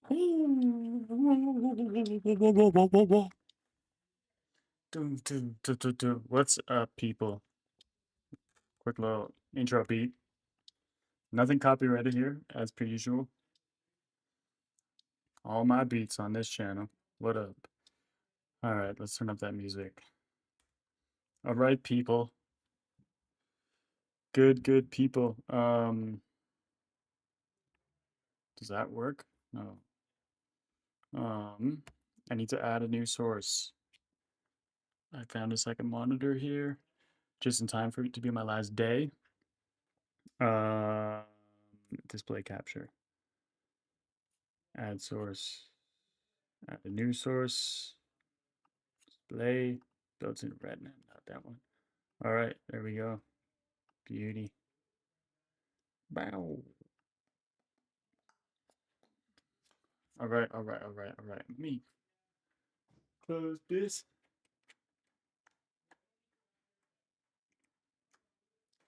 What's up, people? Quick little intro beat. Nothing copyrighted here, as per usual. All my beats on this channel. What up? All right, let's turn up that music. All right, people. Good people. Does that work? No. I need to add a new source. I found a second monitor here, just in time for it to be my last day. Um, Display capture. Add source. Add a new source. Display. Built-in retina. Not that one. All right, there we go. Beauty. Bow. All right. Me close this.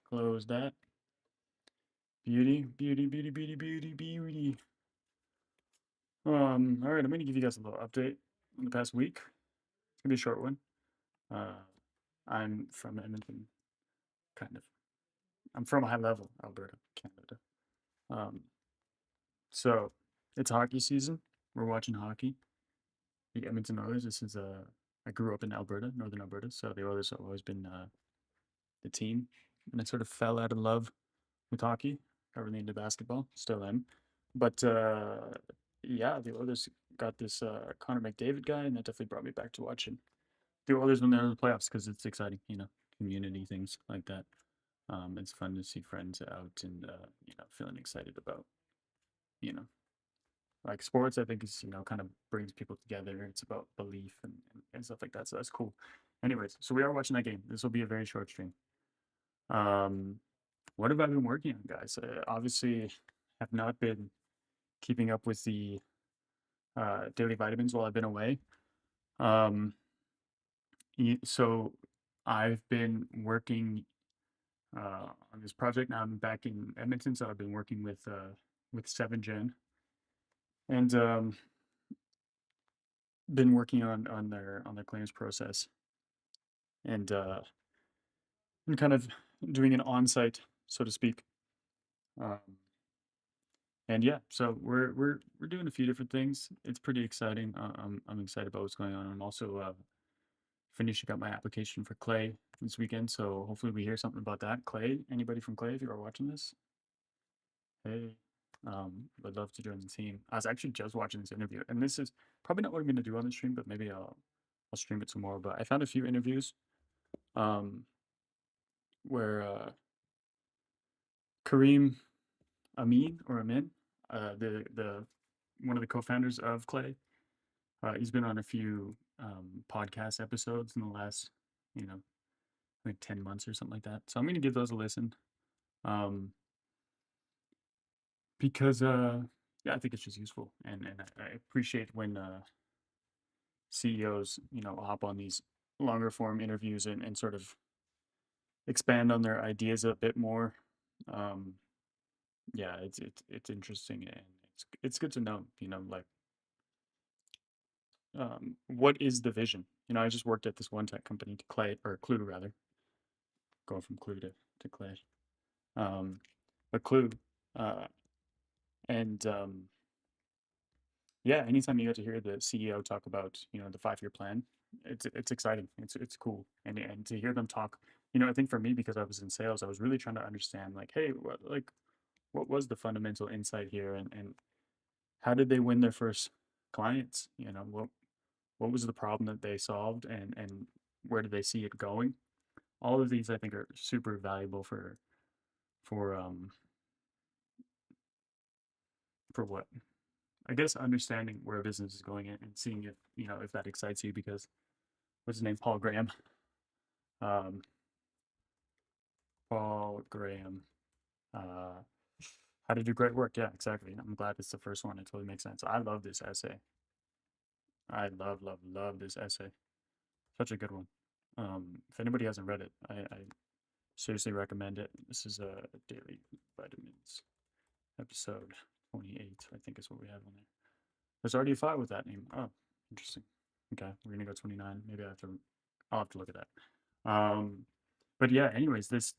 Close that. Beauty. All right, I'm gonna give you guys a little update on the past week. It's gonna be a short one. Uh, I'm from Edmonton, kind of. I'm from high level, Alberta, Canada. Um, so it's hockey season. We're watching hockey. The Edmonton Oilers. I grew up in Alberta, northern Alberta, so the Oilers have always been the team, and I sort of fell out of love with hockey. Got really into basketball, still am, but yeah, the Oilers got this Connor McDavid guy, and that definitely brought me back to watching the Oilers when they're in the playoffs because it's exciting, community things like that. It's fun to see friends out and feeling excited about you know like sports. I think is kind of brings people together. It's about belief and stuff like that, so that's cool. Anyways, so we are watching that game. This will be a very short stream. um what have I been working on, guys? Obviously have not been keeping up with the daily vitamins while I've been away. um so I've been working on this project. Now I'm back in Edmonton, so I've been working with 7 Gen, and been working on their claims process, and and kind of doing an on-site, so to speak. Um, and yeah, so we're doing a few different things. It's pretty exciting. I'm excited about what's going on. I'm also finishing up my application for Clay this weekend, so hopefully we hear something about that. Clay, anybody from Clay, if you are watching this, hey, would love to join the team. I was actually just watching this interview, and this is probably not what I'm going to do on the stream, but maybe I'll stream it tomorrow. But I found a few interviews um, where Kareem Amin, the one of the co-founders of Clay, he's been on a few podcast episodes in the last, like 10 months or something like that. So I'm gonna give those a listen, um, because yeah, I think it's just useful, and I appreciate when CEOs hop on these longer form interviews and sort of expand on their ideas a bit more. Um, yeah, it's interesting, and it's good to know, like what is the vision. I just worked at this one tech company, to Clay, or Clue rather, going from Clue to Clay. But Clue, uh, and yeah, anytime you get to hear the CEO talk about the 5-year plan, it's exciting. It's cool, and to hear them talk, I think for me, because I was in sales, I was really trying to understand, like, hey, what was the fundamental insight here, and how did they win their first clients? What was the problem that they solved, and where do they see it going? All of these I think are super valuable for for what, I guess, understanding where a business is going and seeing if if that excites you. Because what's his name, Paul Graham, um, Paul Graham, uh, how to do great work. Yeah, exactly. I'm glad it's the first one. It totally makes sense. I love this essay. I love this essay. Such a good one. If anybody hasn't read it, I seriously recommend it. This is a daily vitamins episode 28, I think is what we have on there. There's already a file with that name. Oh, interesting. Okay, we're gonna go 29. Maybe I'll have to look at that. But yeah, anyways, this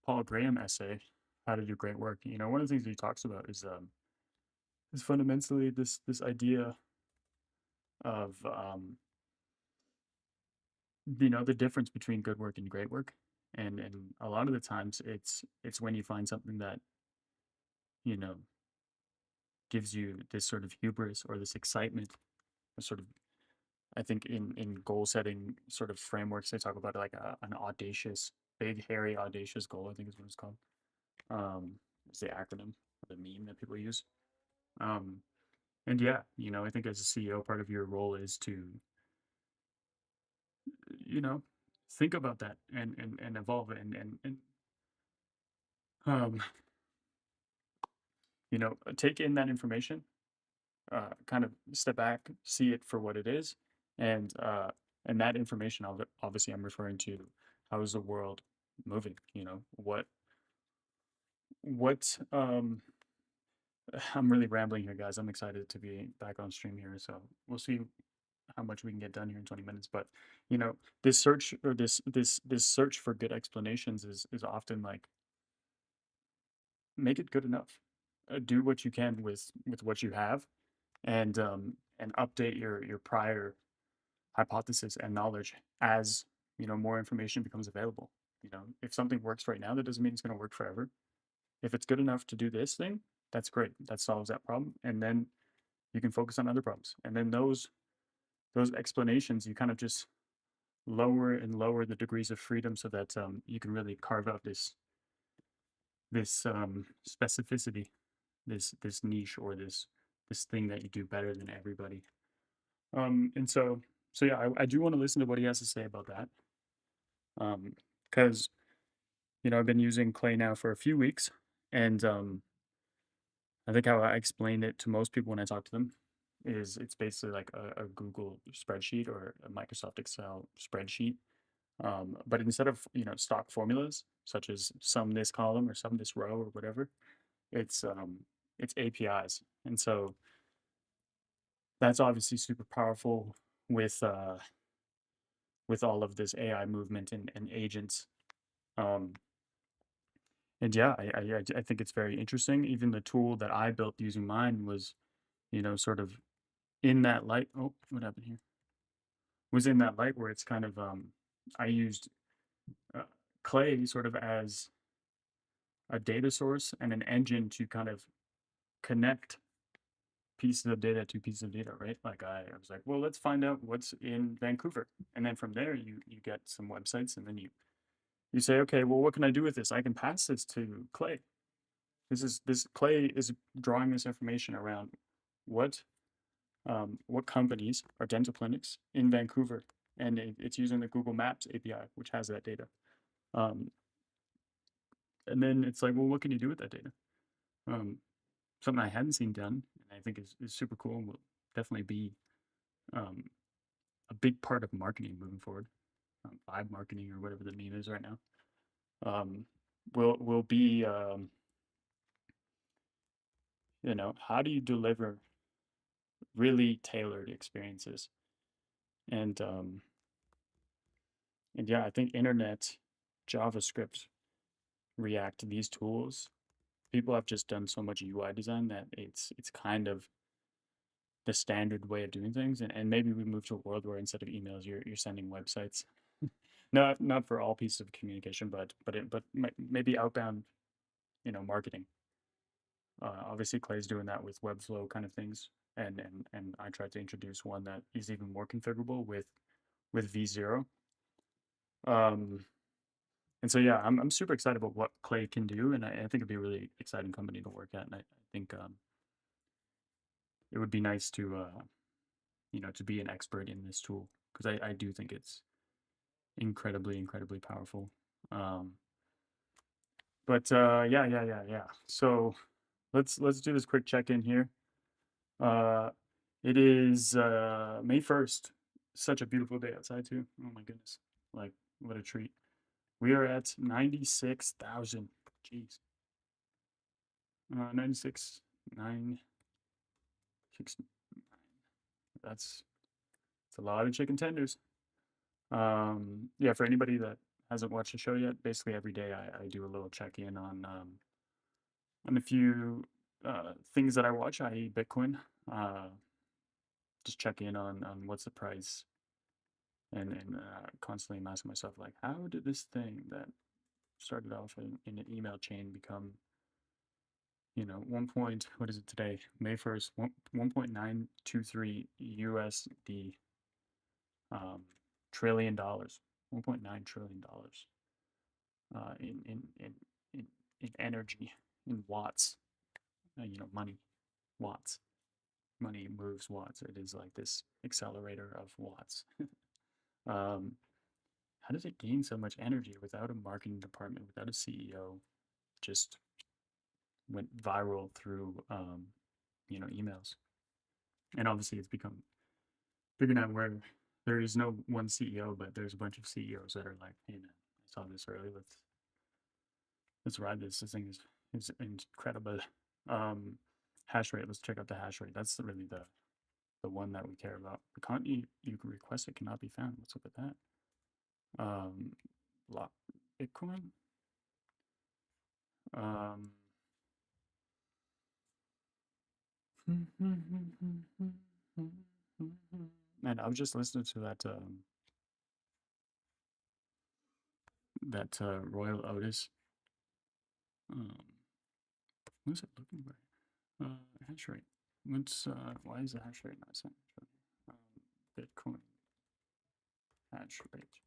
Paul Graham essay, How to Do Great Work. One of the things he talks about is fundamentally this idea of the difference between good work and great work. And a lot of the times it's when you find something that, you know, gives you this sort of hubris or this excitement, or sort of, I think in goal setting sort of frameworks, they talk about like an audacious, big, hairy, audacious goal, I think is what it's called. It's the acronym or the meme that people use. Um, and yeah, I think as a CEO, part of your role is to, you know, think about that and evolve it and um, take in that information, kind of step back, see it for what it is, and that information, obviously, I'm referring to how is the world moving. What I'm really rambling here, guys. I'm excited to be back on stream here, so we'll see how much we can get done here in 20 minutes. But this search, or this search for good explanations is often like, make it good enough. Do what you can with what you have, and update your prior hypothesis and knowledge as more information becomes available. If something works right now, that doesn't mean it's going to work forever. If it's good enough to do this thing, that's great. That solves that problem, and then you can focus on other problems. And then those explanations, you kind of just lower and lower the degrees of freedom, so that you can really carve out this specificity, this niche, or this thing that you do better than everybody. And so yeah, I do want to listen to what he has to say about that. Because I've been using Clay now for a few weeks, and I think how I explain it to most people when I talk to them is it's basically like a Google spreadsheet or a Microsoft Excel spreadsheet. But instead of stock formulas such as sum this column or sum this row or whatever, it's APIs, and so that's obviously super powerful with all of this AI movement and agents. Um, and yeah, I think it's very interesting. Even the tool that I built using mine was, sort of in that light. Oh, what happened here? Was in that light where it's kind of I used uh, Clay sort of as a data source and an engine to kind of connect pieces of data to pieces of data, right? Like I was like, well, let's find out what's in Vancouver, and then from there you get some websites, and then you say, okay, well, what can I do with this? I can pass this to Clay. This Clay is drawing this information around what companies are dental clinics in Vancouver, and it's using the Google Maps API, which has that data. Um, and then it's like, well, what can you do with that data? Um, Something I hadn't seen done, and I think is super cool, and will definitely be um, a big part of marketing moving forward. Vibe marketing, or whatever the meme is right now, will be how do you deliver really tailored experiences, and yeah, I think internet, JavaScript, React, these tools, people have just done so much UI design that it's kind of the standard way of doing things, and maybe we move to a world where instead of emails, you're sending websites. Not for all pieces of communication, but maybe outbound, marketing. Obviously, Clay's doing that with Webflow kind of things, and I tried to introduce one that is even more configurable with V0. Um, and so yeah, I'm super excited about what Clay can do, and I think it'd be a really exciting company to work at, and I think it would be nice to be an expert in this tool, because I do think it's incredibly powerful. Um, but yeah. So let's do this quick check-in here. Uh, it is May 1st. Such a beautiful day outside too. Oh my goodness. Like, what a treat. We are at 96,000. Jeez. 96, 9, 6. that's a lot of chicken tenders. Yeah, for anybody that hasn't watched the show yet, basically every day I do a little check-in on a few things that I watch, i.e. Bitcoin. Uh, just check in on what's the price, and constantly I'm asking myself, like, how did this thing that started off in an email chain become, 1 point, what is it today, May 1st, 1.923 USD, trillion dollars, $1.9 trillion, in energy, in watts, money, watts. Money moves watts. It is like this accelerator of watts. um, how does it gain so much energy without a marketing department, without a CEO? Just went viral through, emails. And obviously, it's become bigger now where there is no one CEO, but there's a bunch of CEOs that are like, "Hey man, I saw this early. Let's ride this. This thing is incredible." Hash rate. Let's check out the hash rate. That's really the one that we care about. You can request it cannot be found. What's up with that? Block Bitcoin. Man, I was just listening to that Royal Otis. What's it looking for? Hash rate. Why is the hash rate not saying? Bitcoin hash rate.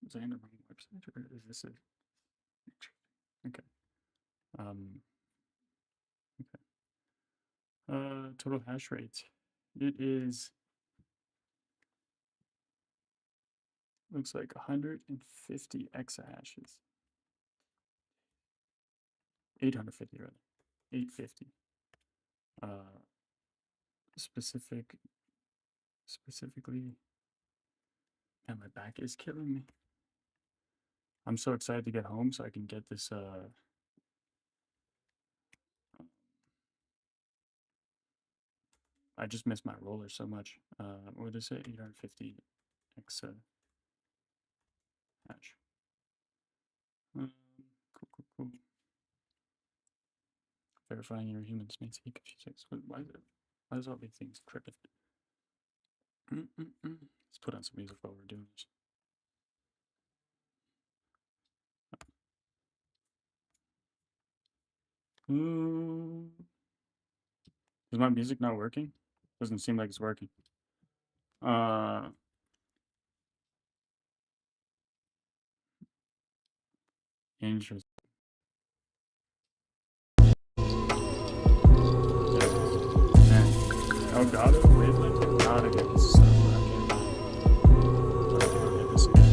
Is I in the wrong website, or is this it? Okay. Okay. Total hash rate. It is, looks like 150 exahashes. 850 rather. 850. Specifically, and my back is killing me. I'm so excited to get home so I can get this I just miss my roller so much. What did it say? 850 exa hash. Cool. Verifying your human space. Why is all these things tripping? Let's put on some music while we're doing this. Is my music not working? Doesn't seem like it's working. Interesting. Elgato wavelength? Not again. This is not okay, this again.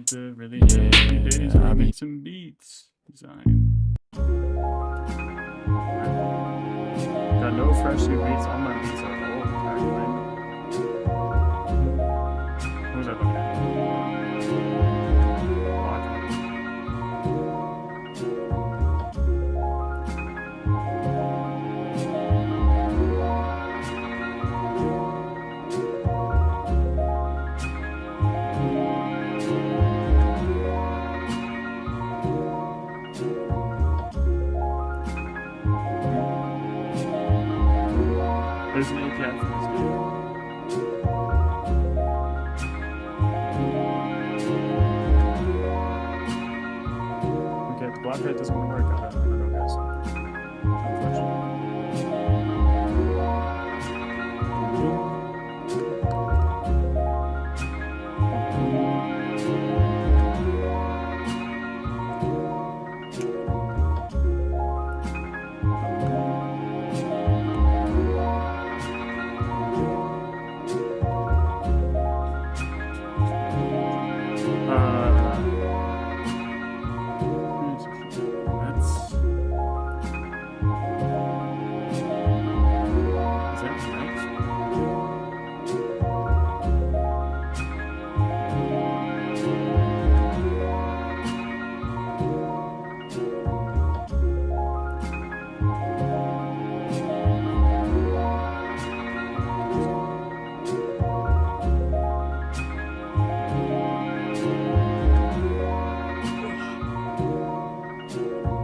To really days I made some beats. Design. Got no fresh new beats. All my beats are old. What was I looking at? There's an API for this game. Okay, the block rate doesn't want to work. I don't know, guys.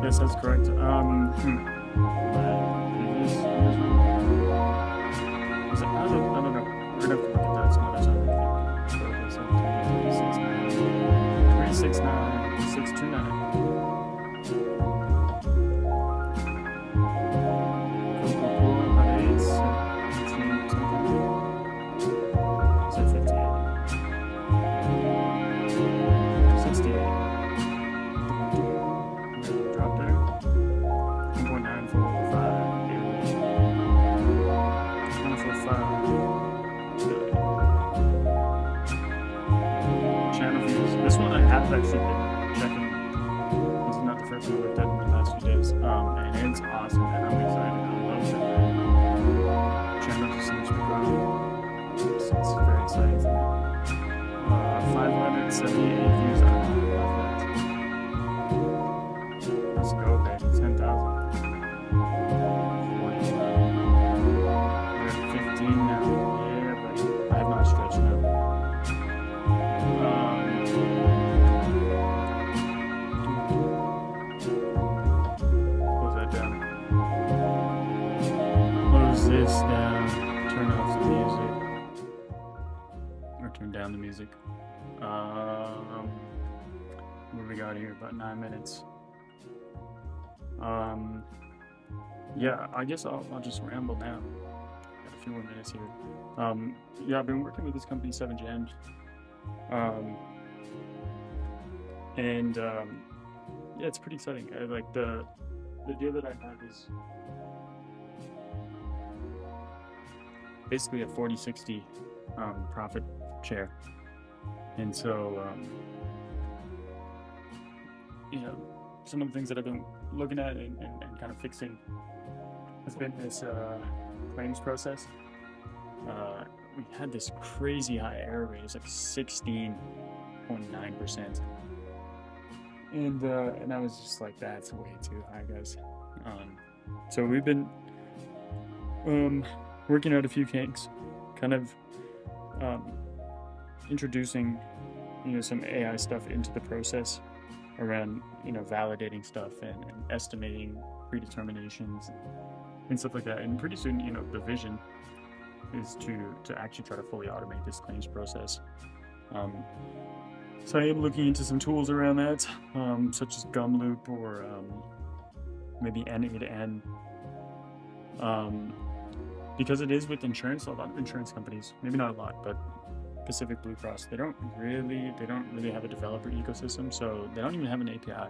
Yes, that's correct. Previous numbers I don't know. We're gonna have to look at that some other time, I think. But it's like 369, 629. Cool, cool, cool. Hot eights, 18 something. Is that 58? 68. Drop there. 1.945. 145 billion. Channel views. This one I have actually been checking. This is not the first one I looked at in the past few days. And it's awesome, man. I'm excited. I love it. Channel just seems to be growing. It's very exciting for me. 578 views. I love that. Let's go, baby. 10,000. 45. We're at 15 now. Yeah, buddy. I have not stretched now. Close that down. Close this down. Turn off the music. Or turn down the music. What do we got here? About 9 minutes. Yeah, I guess I'll just ramble now. Got a few more minutes here. Yeah, I've been working with this company 7gen. Yeah, it's pretty exciting. Like the deal that I have is basically a 40-60 profit share. And so, you know, some of the things that I've been looking at and kind of fixing has been this claims process. We had this crazy high error rate. It's like 16.9%. And I was just like, that's way too high, guys. So we've been working out a few kinks, kind of introducing, some AI stuff into the process around, validating stuff and estimating predeterminations and stuff like that. And pretty soon, the vision is to actually try to fully automate this claims process. So I am looking into some tools around that, such as Gumloop or maybe N8N. Because it is with insurance, a lot of insurance companies, maybe not a lot, but Pacific Blue Cross, they don't really have a developer ecosystem, so they don't even have an API,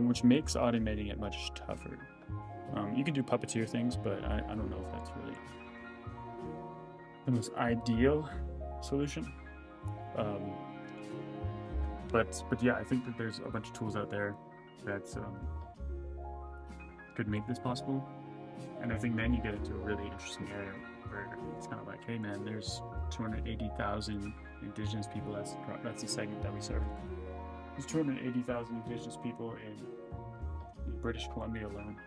which makes automating it much tougher. You can do Puppeteer things, but I don't know if that's really the most ideal solution. But yeah, I think that there's a bunch of tools out there that could make this possible. And I think then you get into a really interesting area where it's kind of like, hey man, there's 280,000 indigenous people. That's the segment that we serve. There's 280,000 indigenous people in British Columbia alone.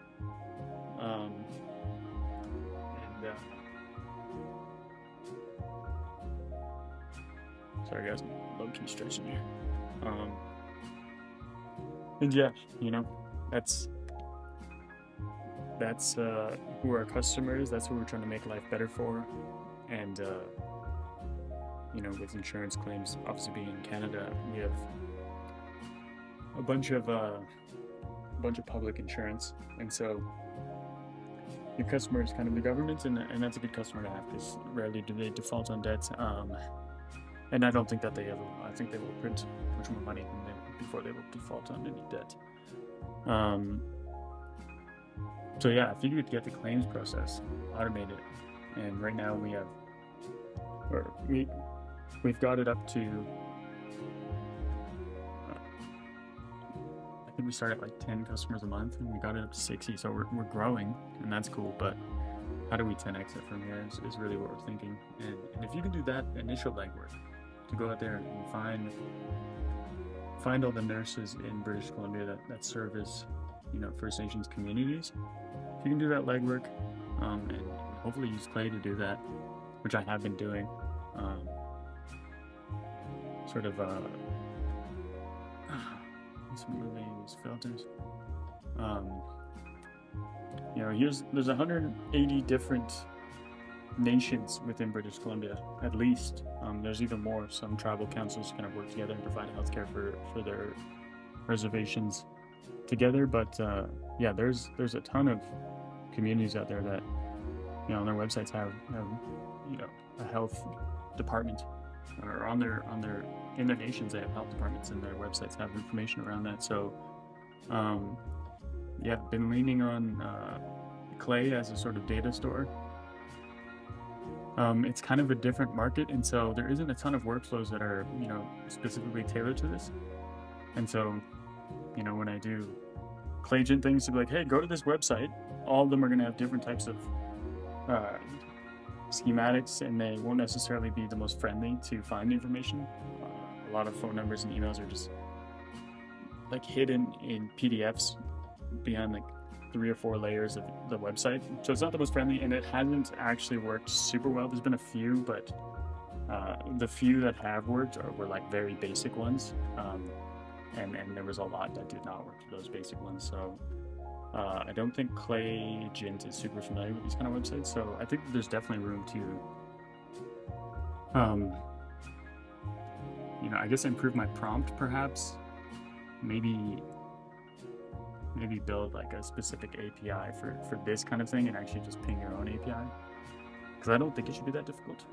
Sorry guys, I'm low-key stretching here. And yeah, that's who our customer is. That's who we're trying to make life better for. And with insurance claims, obviously being in Canada, we have a bunch of public insurance, and so your customer is kind of the government, and that's a good customer to have, because rarely do they default on debt. And I don't think that they ever. I think they will print much more money before they will default on any debt. So yeah, if you could get the claims process automated, and right now we've got it up to. I think we started at like 10 customers a month, and we got it up to 60. So we're growing, and that's cool. But how do we 10x it from here is really what we're thinking. And if you can do that initial legwork to go out there and find all the nurses in British Columbia that service, First Nations communities. If you can do that legwork, and hopefully use Clay to do that, which I have been doing, let's remove these filters. There's 180 different nations within British Columbia, at least. There's even more. Some tribal councils kind of work together and provide healthcare for their reservations together. But there's a ton of communities out there that on their websites have a health department, or in their nations they have health departments, and their websites have information around that. So been leaning on Clay as a sort of data store. It's kind of a different market, and so there isn't a ton of workflows that are specifically tailored to this. And so when I do Claygen things, to be like, hey, go to this website, all of them are going to have different types of schematics, and they won't necessarily be the most friendly to find information. A lot of phone numbers and emails are just like hidden in PDFs behind like 3 or 4 layers of the website. So it's not the most friendly, and it hasn't actually worked super well. There's been a few, but the few that have worked were like very basic ones. And there was a lot that did not work for those basic ones. So I don't think Claygen is super familiar with these kind of websites. So I think there's definitely room to, I guess improve my prompt perhaps. Maybe build like a specific API for this kind of thing, and actually just ping your own API. Because I don't think it should be that difficult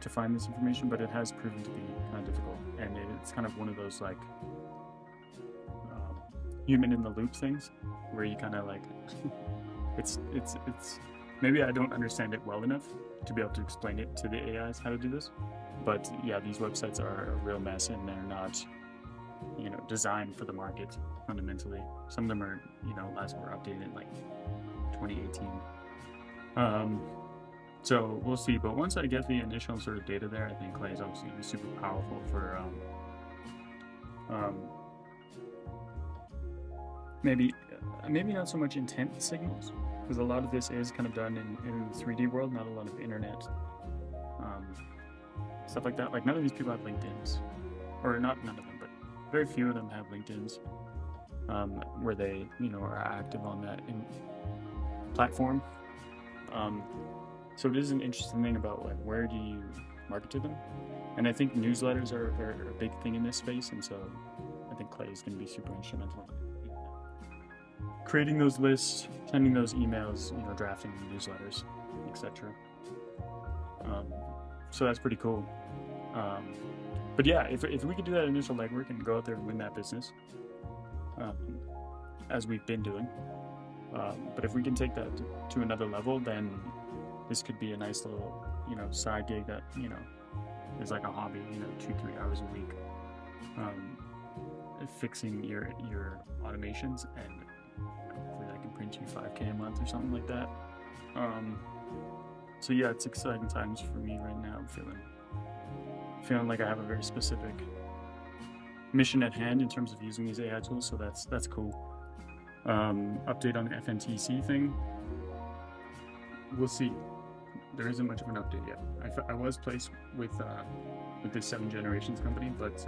to find this information, but it has proven to be kind of difficult, and it's kind of one of those like human in the loop things where you kind of like it's maybe I don't understand it well enough to be able to explain it to the AIs how to do this. But yeah, these websites are a real mess, and they're not designed for the market fundamentally. Some of them are last were updated in like 2018. So we'll see, but once I get the initial sort of data there, I think Clay is obviously going to be super powerful for maybe not so much intent signals, because a lot of this is kind of done in the 3D world, not a lot of internet stuff like that. Like none of these people have LinkedIn's, or not none of them, but very few of them have LinkedIn's, where they are active on that platform. So it is an interesting thing about like where do you market to them, and I think newsletters are a big thing in this space, and so I think Clay is going to be super instrumental in creating those lists, sending those emails, drafting newsletters, etc. So that's pretty cool. But yeah, if we could do that initial legwork and go out there and win that business, as we've been doing, but if we can take that to another level, then this could be a nice little, side gig that, is like a hobby, 2-3 hours a week, fixing your automations, and hopefully that can print you $5K a month or something like that. So yeah, it's exciting times for me right now. I'm feeling like I have a very specific mission at hand in terms of using these AI tools, so that's cool. Update on the FNTC thing. We'll see. There isn't much of an update yet. I was placed with this 7 Generations company, but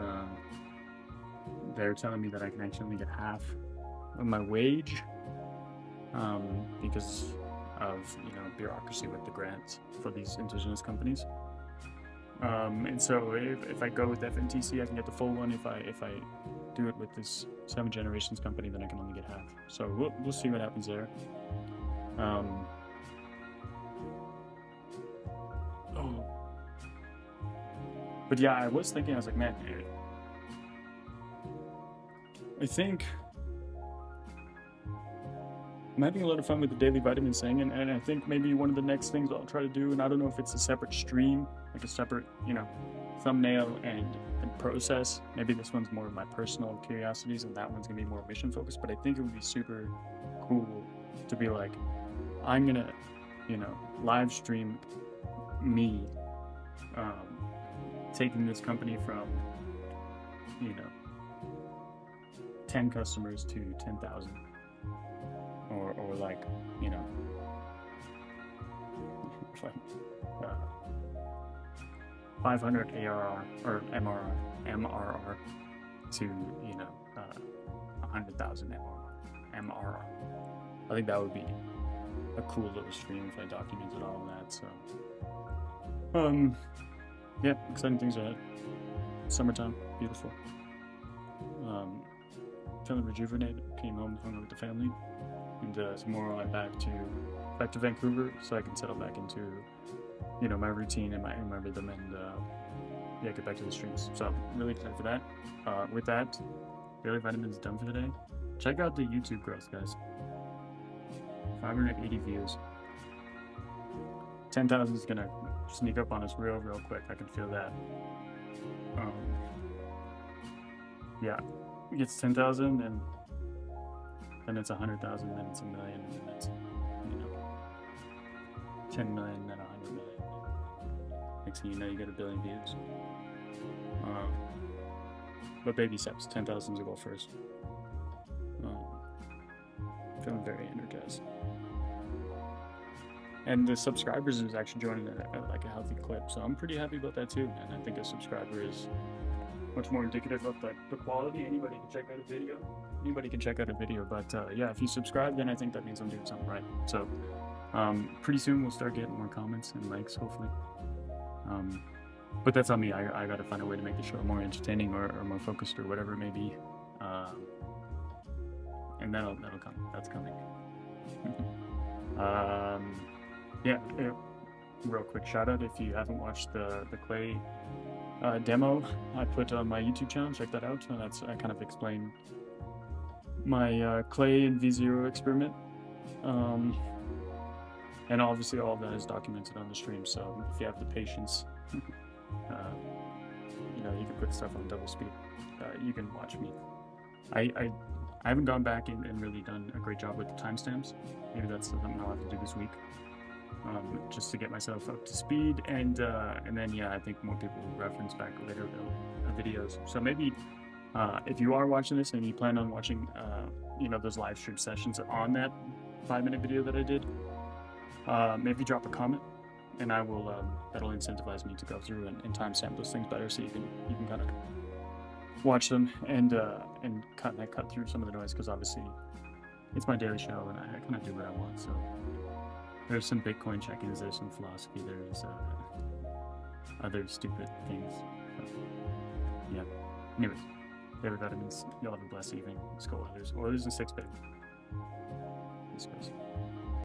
they're telling me that I can actually only get half of my wage because of bureaucracy with the grants for these indigenous companies. And so if I go with FNTC, I can get the full one. If I do it with this 7 Generations company, then I can only get half. So we'll see what happens there. But yeah, I was thinking, I was like, man, I think I'm having a lot of fun with the daily vitamin thing, and I think maybe one of the next things I'll try to do, and I don't know if it's a separate stream, like a separate, thumbnail and process. Maybe this one's more of my personal curiosities, and that one's gonna be more mission focused. But I think it would be super cool to be like, I'm gonna, live stream me taking this company from 10 customers to 10,000, or like 500 ARR or MRR to 100,000 MRR. I think that would be a cool little stream if I documented all of that. So, yeah, exciting things ahead. Summertime, beautiful. Feeling rejuvenated. Came home, hung out with the family, and tomorrow I'm back to Vancouver, so I can settle back into, you know, my routine and my rhythm, and yeah, get back to the streams. So I'm really excited for that. With that, Daily Vitamins done for today. Check out the YouTube growth, guys. 580 views. 10,000 is gonna sneak up on us real quick. I can feel that. Yeah, it gets 10,000, and then it's 100,000, then it's a million, and then it's, you know, 10 million, then 100 million. Next thing you know, you get a billion views. But baby steps. 10,000 is a goal first. Feeling very energized. And the subscribers is actually joining at like a healthy clip, so I'm pretty happy about that too. And I think a subscriber is much more indicative of the quality. Anybody can check out a video. But yeah, if you subscribe, then I think that means I'm doing something right. So pretty soon we'll start getting more comments and likes, hopefully. But that's on me. I gotta find a way to make the show more entertaining or more focused or whatever it may be. And that'll come. That's coming. Yeah, real quick shout out if you haven't watched the clay demo I put on my YouTube channel. Check that out. I kind of explain my clay and V0 experiment. And obviously all of that is documented on the stream, so if you have the patience, you know, you can put stuff on double speed. You can watch me. I haven't gone back and really done a great job with the timestamps. Maybe that's something I'll have to do this week, just to get myself up to speed. And then yeah, I think more people will reference back later videos. So maybe if you are watching this and you plan on watching, you know, those live stream sessions on that 5-minute video that I did, maybe drop a comment, and I will. That'll incentivize me to go through and timestamp those things better, so you can kind of watch them and cut through some of the noise, because obviously it's my daily show and I kind of do what I want. So there's some Bitcoin check-ins, there's some philosophy, there's other stupid things. So, yeah. Anyways, Daily Vitamins. Y'all have a blessed evening. Let's go Oilers. Oilers in 6, baby. This goes.